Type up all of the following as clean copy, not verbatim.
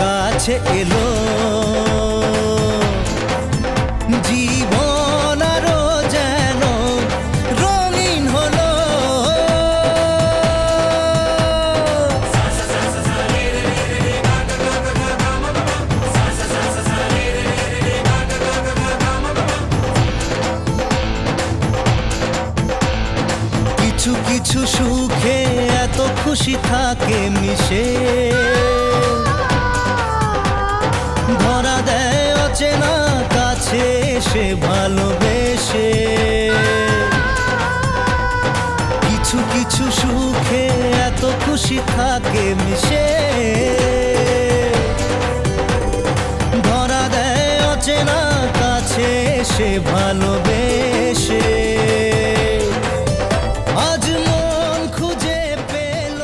কাছে এলো, জীবন আরো যেন রঙিন হলো। কিছু কিছু সুখে এত খুশি থাকে মিশে, ধরা দেয় অচেনা কাছে এসে ভালোবেসে। কিছু কিছু সুখে এত খুশি থাকে মিশে, ধরা দেয় অচেনা কাছে এসে ভালোবেসে। আজ মন খুঁজে পেল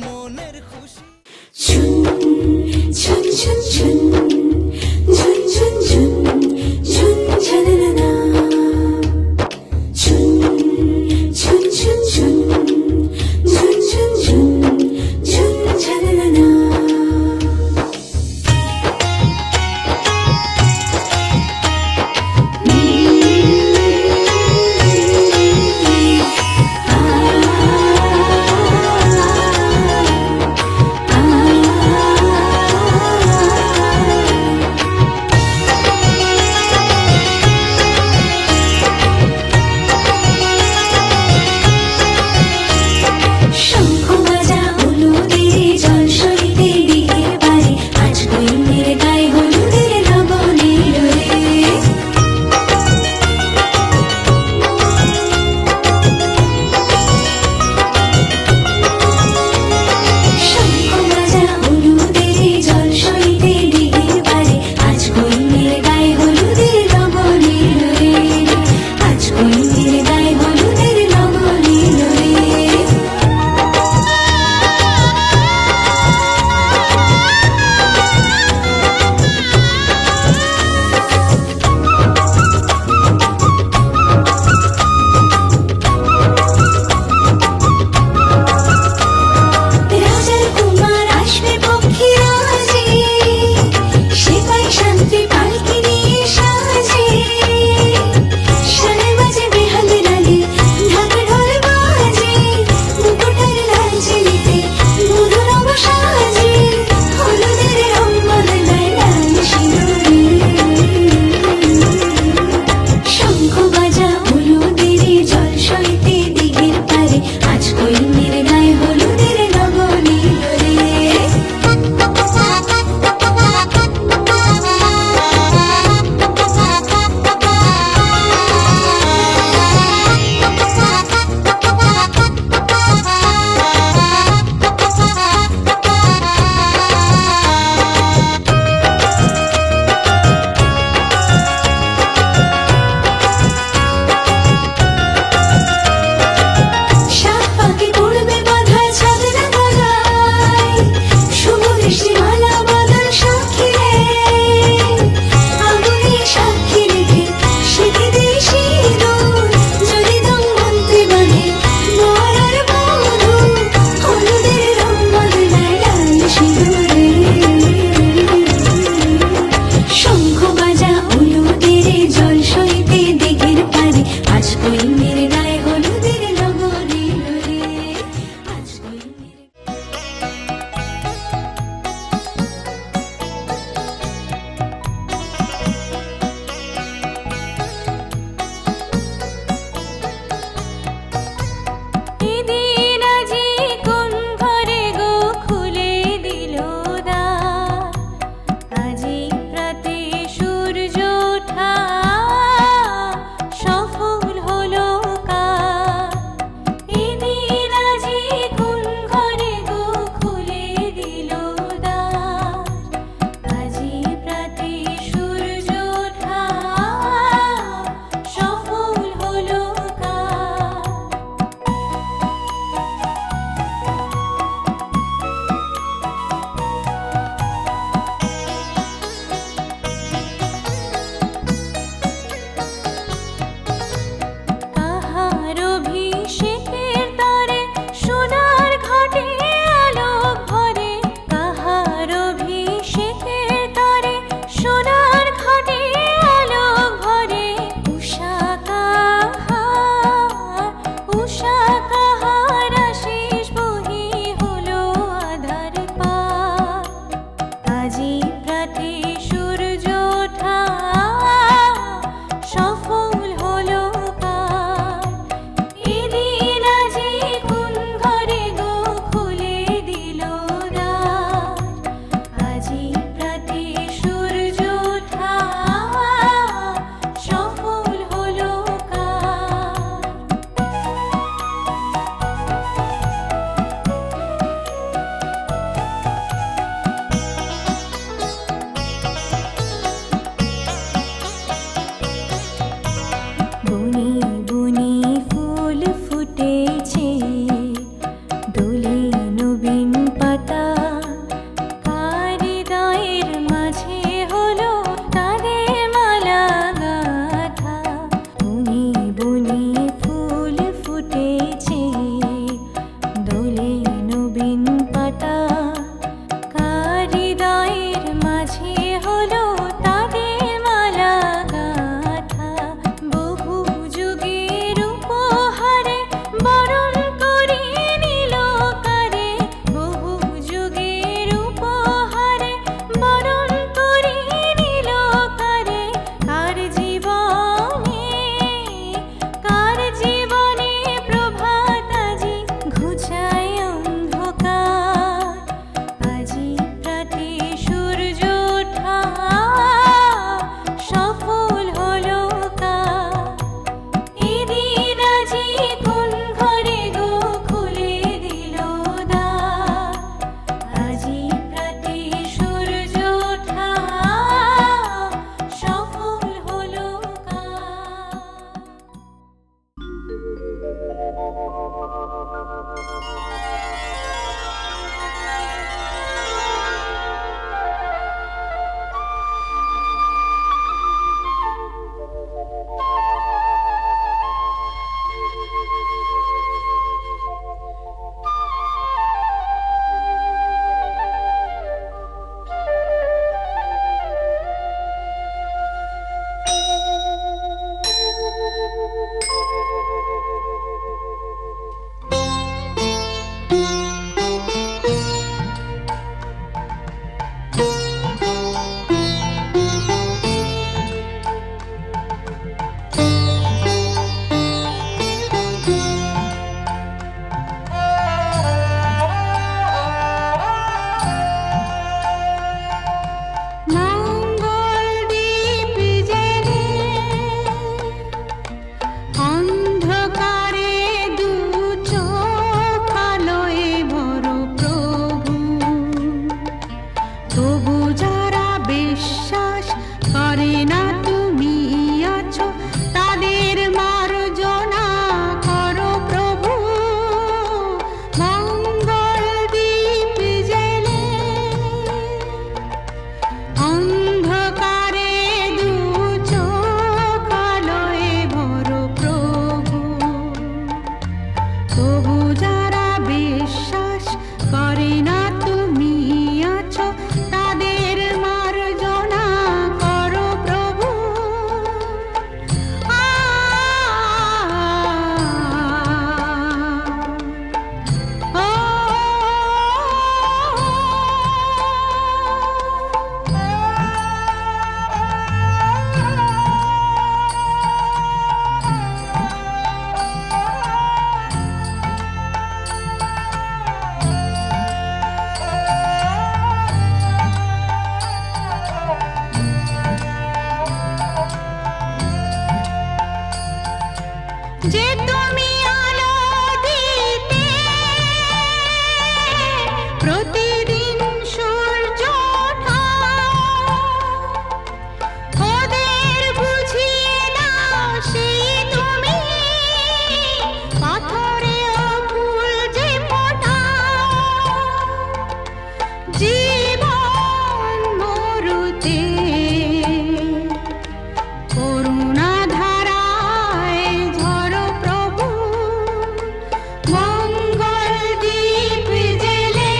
মনের খুশি। ঝুন ঝুন ঝুন ঝুন ঝুন ঝুন ঝুন ঝুন ঝননা, ঝুন ঝুন ঝুন ঝুন ঝুন ঝুন ঝুন ঝুন ঝননা। বিশ্বাস করে না তুমি আছো তাদের মার্জনা করো প্রভু মঙ্গল দীপ জেলে অন্ধকারে দু চোখ আলোয় ভরো প্রভু তবু যারা বিশ্বাস করে না তুমি আছো তাদের মার্জনা করো প্রভু যে তুমি আলো দিতে প্রতিদিন সূর্য ওঠাও ওদের বুঝিয়ে দাও সেই তুমি পাথরেও ফুল যে ফোটাও জীবন মরুতে করুণা ধারায় ঝরো প্রভু মঙ্গল দীপ জেলে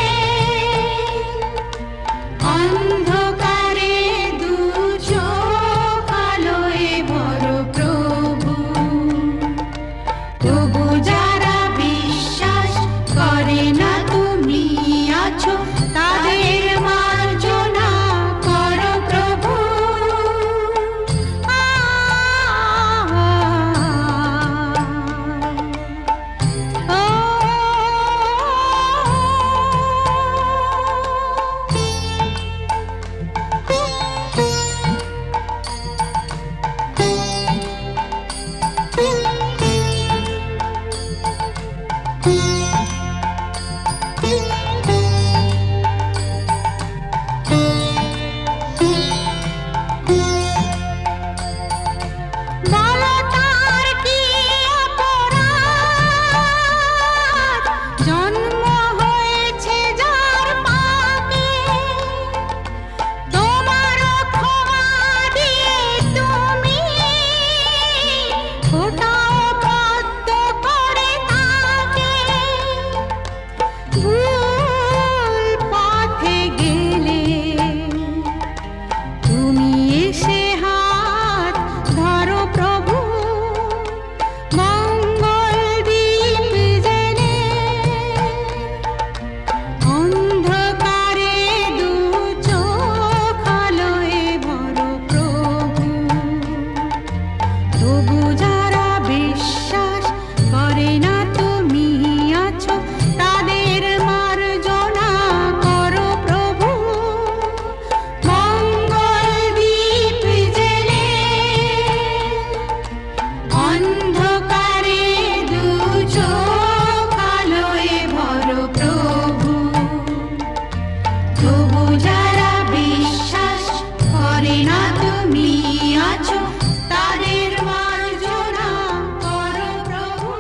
অন্ধকারে দু চোখ আলোয় ভরো প্রভু তবু যারা বিশ্বাস করে না তুমি আছো তাদের মার্জনা করো প্রভু বলো তার কি অপরাধ জন্ম হয়েছে যার পাপে তোমার ক্ষমা দিয়ে তুমি ফোটাও পদ্ম করে তাকে ভুল পথে গেলে তুমি এসে হাত ধরো প্রভু মঙ্গল দীপ জেলে অন্ধকারে দু চোখ আলোয় ভরো প্রভু তবু যারা বিশ্বাস করে না তুমি আছো তাদের মার্জনা করো প্রভু মঙ্গল দীপ জেলে অন্ধকারে দু চোখ আলোয় ভরো প্রভু তবু যারা বিশ্বাস করে না তুমি আছো তাদের মার্জনা করো প্রভু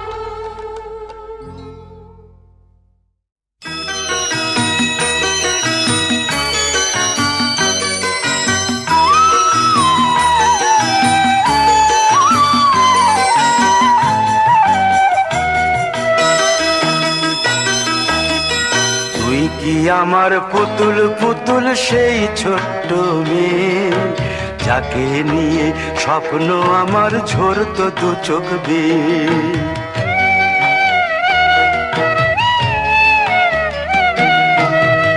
তুই কি আমার পুতুল পুতুল সেই ছোট্ট মেয়ে যাকে নিয়ে স্বপ্ন আমার ঝরতো দু চোখ বেয়ে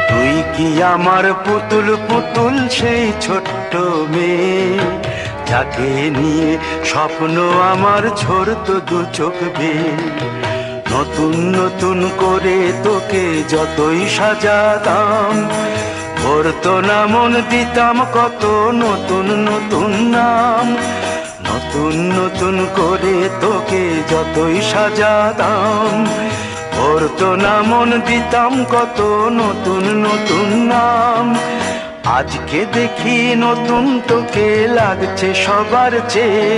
তুই কি আমার পুতুল পুতুল সেই ছোট্ট মেয়ে যাকে নিয়ে স্বপ্ন আমার ঝরতো দু চোখ বেয়ে নতুন নতুন করে তোকে যতই সাজাতাম ভরতো না মন দিতাম কত নতুন নতুন নাম নতুন নতুন করে তোকে যতই সাজাতাম ভরতো না মন দিতাম কত নতুন নতুন নাম আজকে দেখি নতুন তোকে লাগছে সবার চেয়ে,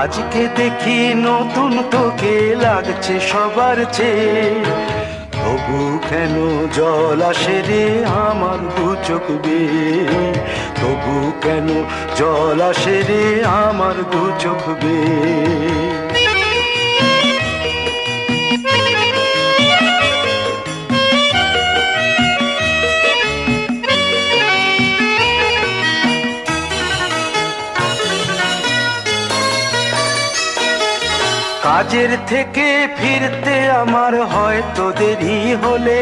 আজকে দেখি নতুন তোকে লাগছে সবার চেয়ে। তবু কেন জল আসে রে আমার দু চোখ বেয়ে, তবু কেন জল আসে রে আমার দু চোখ বেয়ে। কাজের থেকে ফিরতে আমার হয়তো দেরি হলে,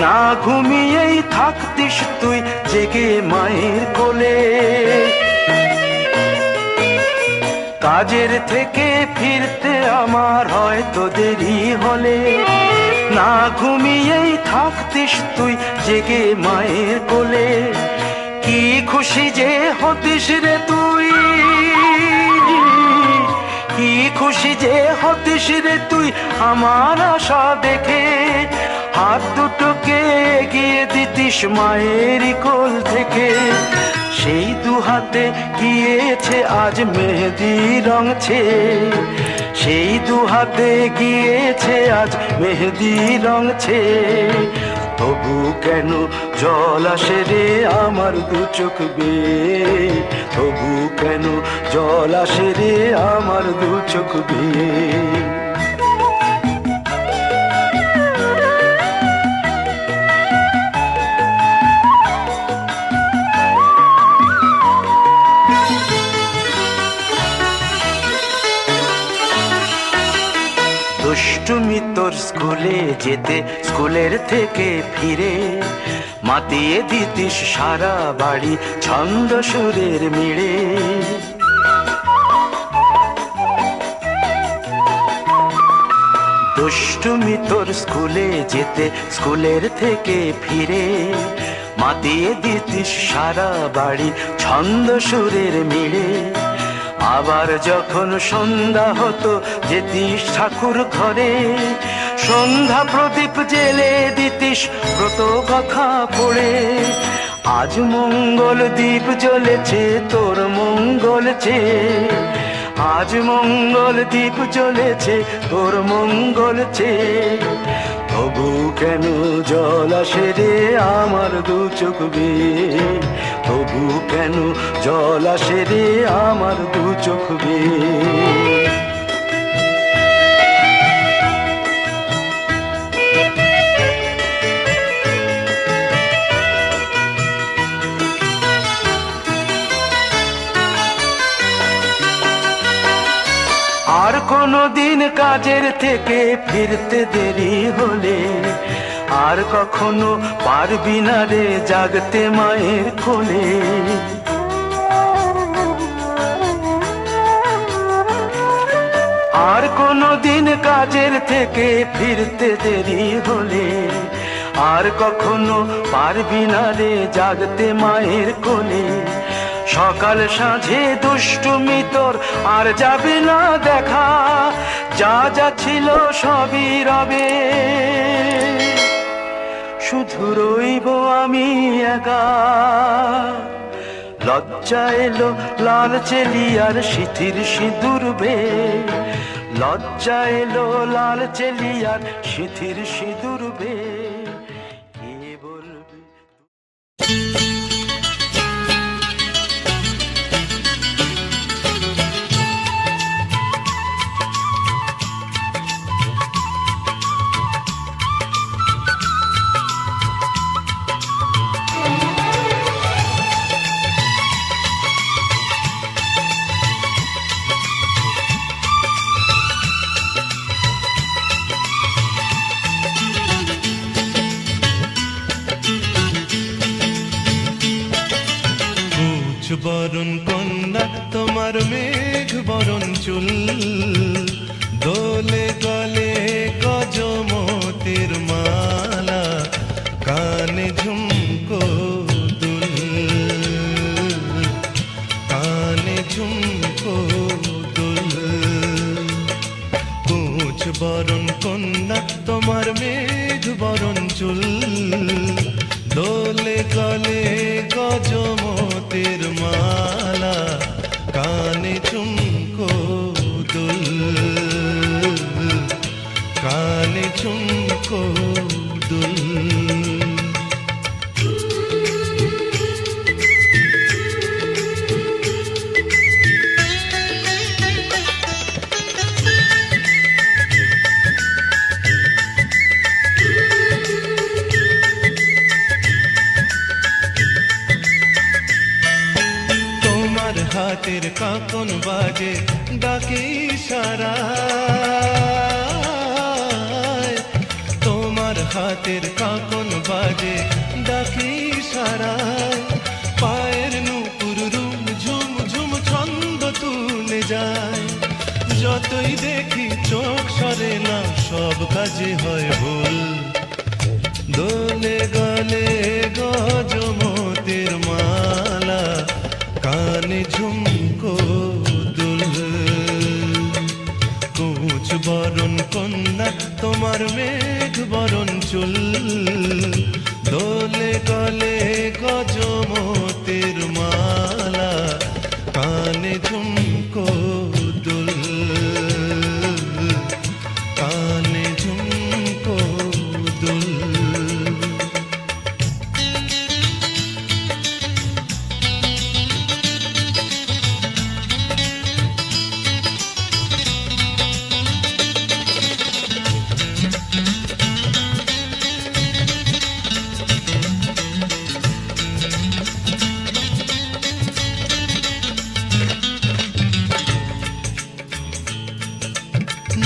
না ঘুমিয়েই থাকতিস তুই জেগে মায়ের কোলে। কাজের থেকে ফিরতে আমার হয়তো দেরি হলে, না ঘুমিয়েই থাকতিস তুই জেগে মায়ের কোলে। কি খুশি যে হতিস রে তুই, কি খুশি যে হতিস রে তুই আমার আশা দেখে। হাত দুটোকে এগিয়ে দিতিস মায়ের কোল থেকে, সেই দু হাতে গিয়েছে আজ মেহেদি রং ছেয়ে, সেই দু হাতে গিয়েছে আজ মেহেদি রং ছেয়ে। তবু কেন জল আসে রে আমার দু চোখ বেয়ে, তবু কেন জল আসে রে আমার দু চোখ বেয়ে। দুষ্টুমি তোর স্কুলে যেতে, স্কুলের থেকে ফিরে মাতিয়ে দিতিস সারা বাড়ি ছন্দ সুরের মিড়ে। দুষ্টুমি তোর স্কুলে যেতে, স্কুলের থেকে ফিরে মাতিয়ে দিতিস সারা বাড়ি ছন্দ সুরের মিড়ে। আবার যখন সন্ধ্যা হতো যেতিস ঠাকুর ঘরে, সন্ধ্যা প্রদীপ জেলে দিতিস ব্রত কথা পড়ে। আজ মঙ্গল দ্বীপ জ্বলেছে তোর মঙ্গল চেয়ে, আজ মঙ্গল দ্বীপ জ্বলেছে তোর মঙ্গল চেয়ে। তবু কেন জল আসে রে আমার দু চোখ বেয়ে, তবু কেন জল আসে রে আমার দু চোখ বেয়ে। আর কোনো দিন কাজের থেকে ফিরতে দেরি হলে, আর কখনো পারবি না রে জাগতে মায়ের কোলে। আর কোনো দিন কাজের থেকে ফিরতে দেরি হলে, আর কখনো পারবি না রে জাগতে মায়ের কোলে। সকাল সাঁঝে দুষ্টুমি তোর আর যাবে না দেখা, যা যা ছিল সবই রবে, শুধু রইব আমি একা। লজ্জা এলো লাল চেলিয়ার সিথির সিঁদুর বে, লজ্জা এলো লাল চেলিয়ার সিথির সিঁদুর বে। কে বলবে বরণ কন্যা তোমার মেঘ বরণ চুল, দোলে গলে গজমতির মালা, কানে ঝুমকো দুল, কানে ঝুমকো দুল। কুচ বরণ কন্যা তোমার মেঘ বরণ চুল, দোলে গলে হাতের কাঁকন বাজে ডাকে ইশারায়, তোমার হাতের কাঁকন বাজে ডাকে ইশারায়, পায়ের নূপুর রুম ঝুম ঝুম ছন্দ তুলে যায়। যতই দেখি চোখ সরে না, সব কাজে হয় ভুল। দোলে গলে গজমতের মালা, কানে ঝুমকো দুল। কুচ বরণ কন্যা তোমার মেঘ বরণ চুল, দোলে গলে গজমতের মালা, কানে ঝুমকো দুল, কানে ঝুমকো দুল।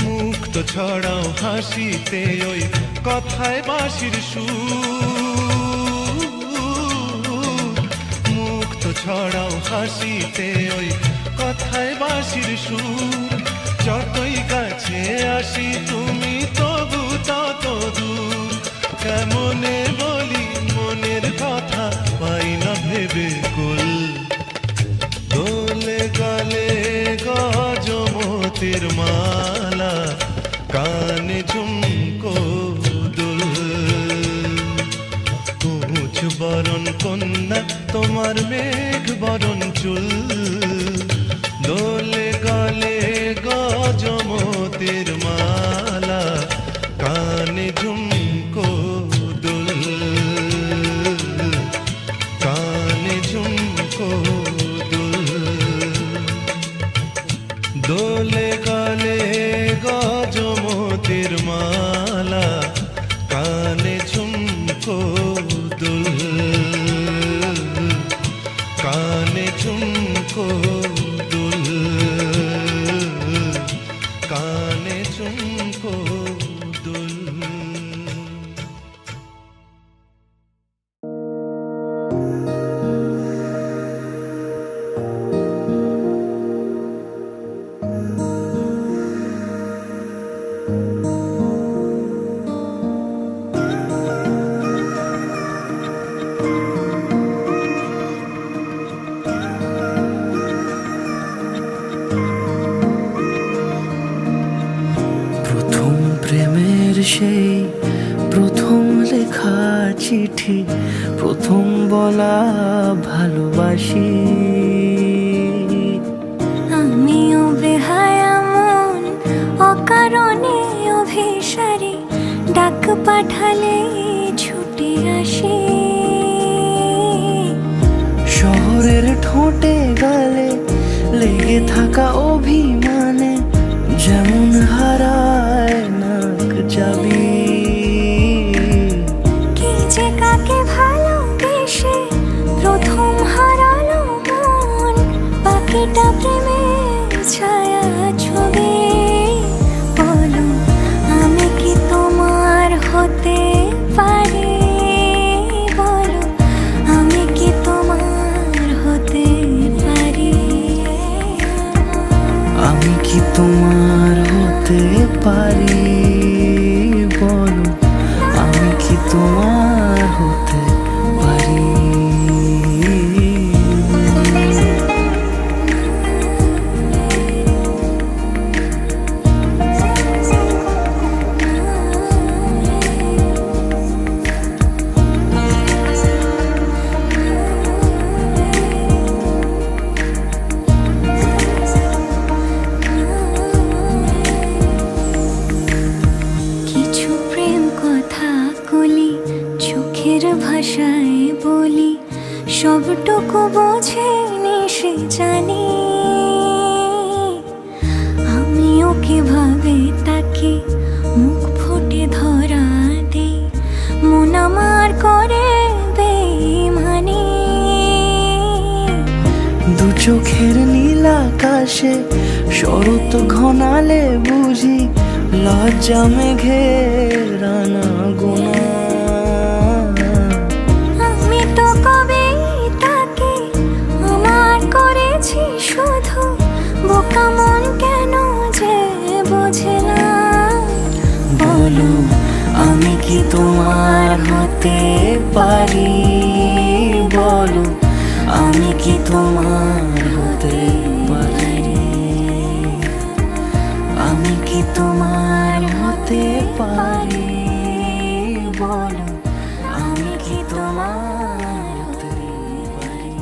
মুক্ত ছড়াও হাসিতে ওই কথায় বাঁশির সুর, মুক্ত ছড়াও হাসিতে ওই কথায় বাঁশির সুর। যতই কাছে আসি তুমি তবু তত দূর, কেমনে বলি মনের কথা পাই না ভেবে কুল। দোলে গলে গজমতের মালা, কানে ঝুমকো দুল। কুচ বরণ কন্যা তোমার মেঘ বরণ চুল, দোলে গলে গজমতের মালা, কানে ঝুমকো দুল, কানে ঝুমকো দুল। দোলে গলে গজমতের মালা, কানে ঝুমকো দুল, কানে ঝুমকো দুল, কানে ঝুমকো দুল। প্রথম প্রেমের সেই প্রথম লেখা চিঠি, প্রথম বলা ভালোবাসি। আমিও বেহায়া মন অকারণে অভিসারী, ডাক পাঠালে ছুটে আসি। শহরের ঠোঁটে গালে লেগে থাকা অভিমানে, যেমন হারায় নাক যাবি। কে যে কাকে ভালোবেসে প্রথম হারালো মন, বাকিটা প্রেমের ছায়া ছবি। বলো আমি কি তোমার হতে পারি, বলো আমি কি তোমার হতে পারি। আমি কি তোমার হতে পারি, বলো আমি কি তোমার হতে পারি। কিছু প্রেম কথা কলি, চোখের ভাষায় বলি, সবটুকু বোঝেনি সে জানি। আমিও কিভাবে তাকে মুখ ফুটে ধরা দেই, মন আমার করে বেইমানি। দু চোখের নীল আকাশে শরৎ ঘনালে বুঝি লজ্জা মেঘের আনা গোনা। আমি তো কবে তাকে আমার করেছি শুধু, বোকা মন কেন যে বোঝে না। বলো আমি কি তোমার হতে পারি, বলো আমি কি তোমার হতে পারি, আমি কি তোমার হতে পারি, বলো আমি কি তোমার হতে পারি।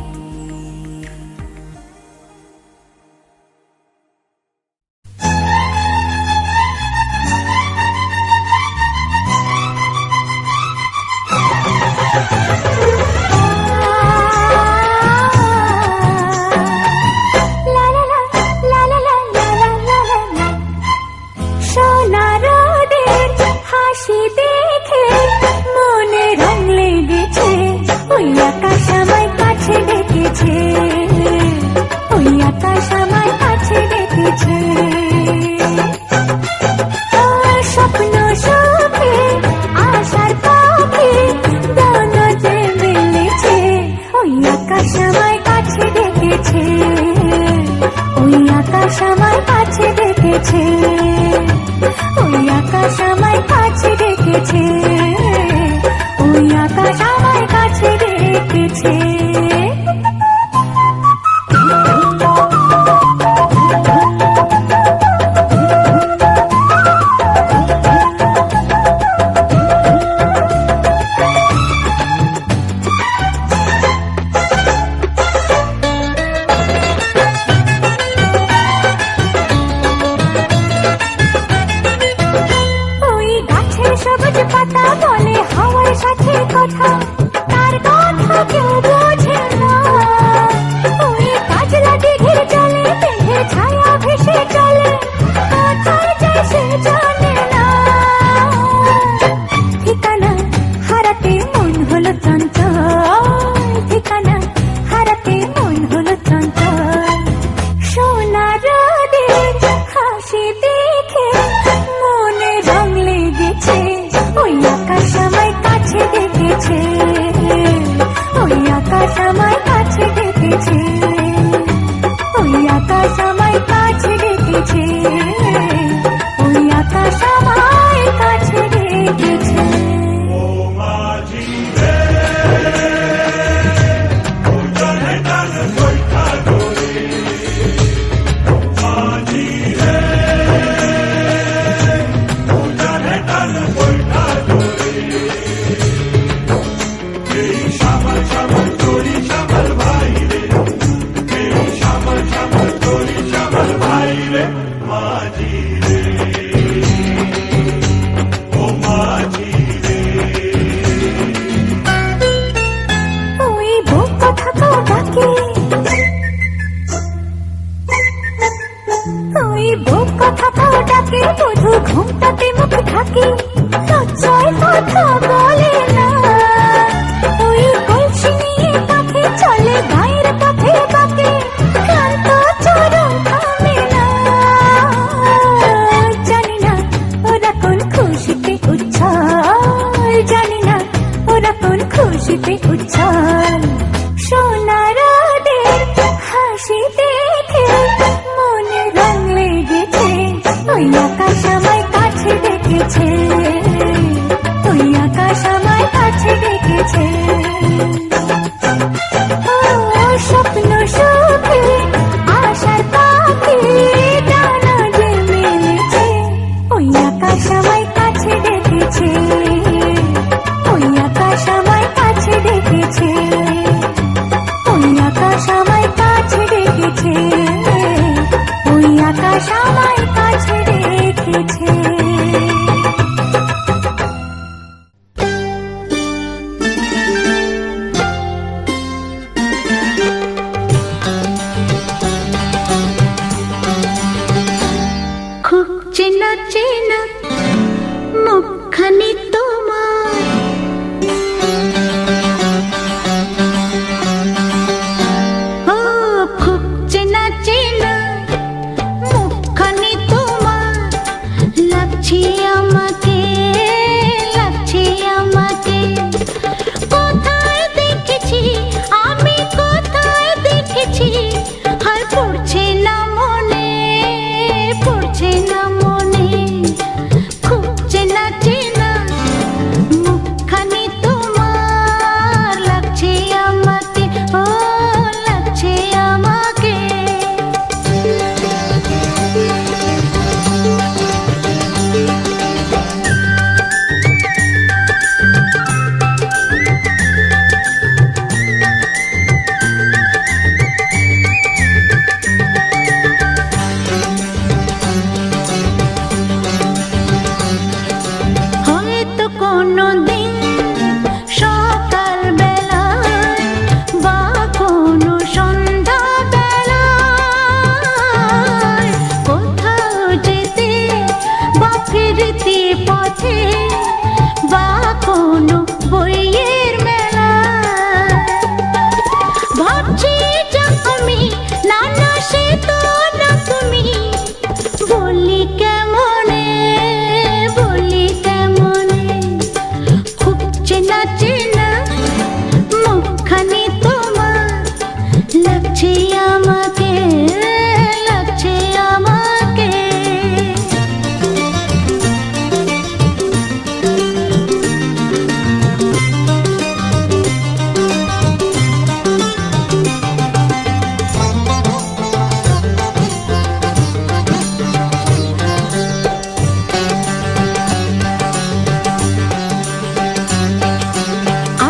হাসি দেখে মনে রং লেগেছে, ওই আকাশ আমায় কাছে ডেকেছে, ওই আকাশ আমায় কাছে ডেকেছে। স্বপ্ন সুখে আশার পাখি ডানা যে মেলেছে, ওই আকাশ আমায় কাছে ডেকেছে, ওই আকাশ আমায় কাছে ডেকেছে, ওই আকাশ আমায় কাছে ডেকেছে, ওই আকাশ আমায় কাছে ডেকেছে। সবুজ পাতা বলে হাওয়ার সাথে কথা, তার কথা কেউ বোঝে না। ওই কাজলা দিঘির জলে মেঘে ছায়া ভেসে চলে, কোথায় যায় সে জানে না। ঠিকানা হারাতে মন হলো চঞ্চল, ঠিকানা হারাতে মন হলো চঞ্চল। সোনা রোদের হাসি দেখে মনে রং লেগেছে, ওই আকাশ আমায় কাছে ডেকেছে, ওই আকাশ আমায় কাছে ডেকেছে, ওই আকাশ আমায় কাছে ডেকেছে, ওই আকাশ আমায় কাছে ডেকেছে। ওই বুক কথা ডাকে, ওই বুক কথা ডাকে, শুধু ঘুমটাতে মুখ ঢাকে, লজ্জায় কথা বলে না। ওই কলসি নিয়ে কাঁধে চলে গায়ের পথে বাঁকে, ক্লান্ত চরণ থামে না। জানি না ওরা কোন খুশিতে উচ্ছল, জানি না ওরা কোন খুশিতে উচ্ছল। সোনা রোদের হাসি দেখে মনে রং লেগেছে, ওই আকাশ আমায় কাছে ডেকেছে, ওই আকাশ চেনা চেনা মুখখানি তোমার লাগছে আমাকে, লাগছে আমাকে। কোথায় দেখেছি আমি, কোথায় দেখেছি, আর পড়ছে না মনে, পড়ছে না মনে। খুব চেনা চেনা মুখখানি তোমার লাগছে আমাকে, ও লাগছে আমাকে। হয়তো কোনোদিন সকাল বেলায় বা কোনো সন্ধ্যা বেলায় কোথাও যেতে বা ফিরতে পথে বা কোনো বইয়ের মেলায় ভাবছি যা আমি, না না সে তো না তুমি, বলি কেমনে, বলি কেমনে। খুব চেনা চেনা মুখখানি তোমার লাগছে আমাকে, লাগছে আমাকে।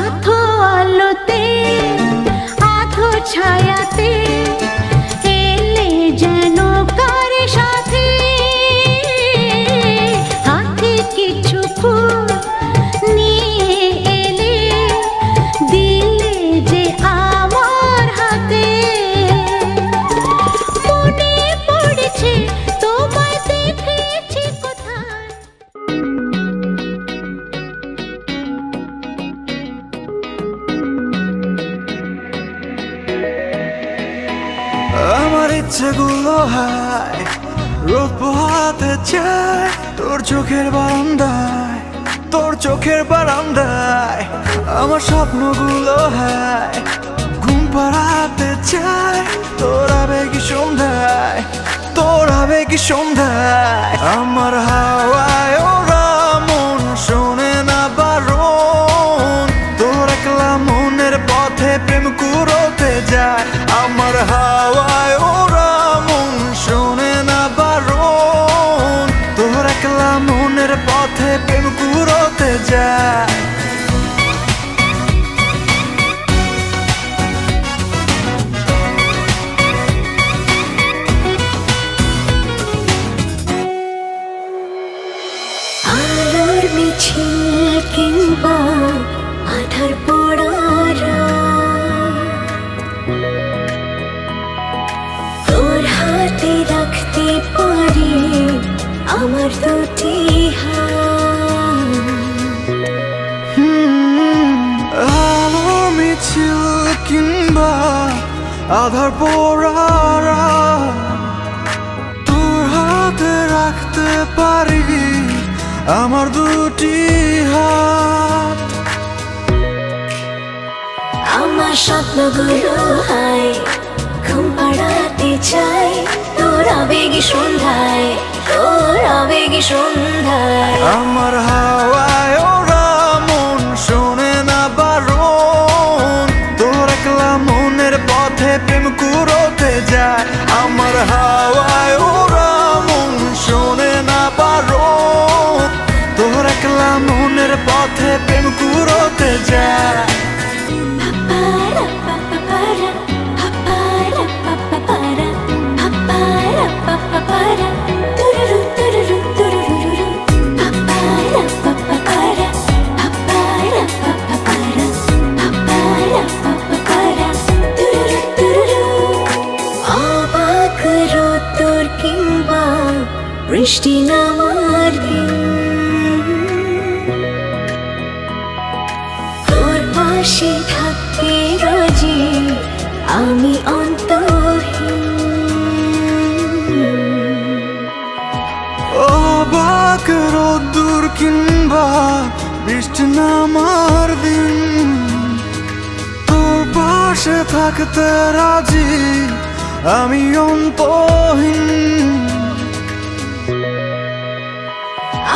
আধো আলোতে আধো ছায়াতে এলে যেন কার সাথে, হাতে কিছু ফুল নিয়ে এলে, দিলে যে আমার হাতে। মনে পড়েছে তোমায় দেখেছি কোথায়। আমার ইচ্ছেগুলো হায় রোদ পোহাতে চায় তোর চোখের বারান্দায়, তোর চোখের বারান্দায়। আমার স্বপ্নগুলো হায় ঘুম পাড়াতে চায় তোর আবেগী সন্ধ্যায়, তোর আবেগী সন্ধ্যায়। আমার হাওয়ায় ওরা মন শোনে না বারণ, তোর একলা মনের পথে প্রেম কুড়োতে যায়। আমার হাওয়ায় ওরা মন শোনে না বারণ, তোর একলা মনের পথে প্রেম কুড়োতে যায়। আলোর মিছিল কিংবা আধার পড়ারা, তোর হাতে রাখতে পারি আমার দুটি হাত। আলো মিছিল কিংবা আধার পোড়ারা, তোর হাতে রাখতে পারি আমার দুটি হাত। আমার স্বপ্নগুলো হায় ঘুম পাড়াতে চাই তোর আবেগী সন্ধ্যায়, তোর আবেগী সন্ধ্যায়। আমার হাওয়ায় ওরা মন শোনে না বারণ, তোর একলা মনের পথে প্রেম কুড়োতে যায়। আমার হাওয়ায় ওরা মন শোনে না বারণ, তোর একলা মনের পথে প্রেম কুড়োতে যায়। বৃষ্টি নামার দিন তোর পাশে থাকতে রাজি আমি অন্তহীন। থাকে রোদ্দুর কিংবা বৃষ্টি নামার দিন, তোর পাশে থাকতে রাজি আমি অন্তহীন।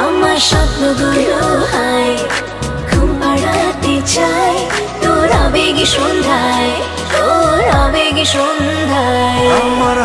আমার স্বপ্নগুলো হায় ঘুম পাড়াতে চাই তোর আবেগী সন্ধ্যায়, তোর আবেগী সন্ধ্যায়। আমার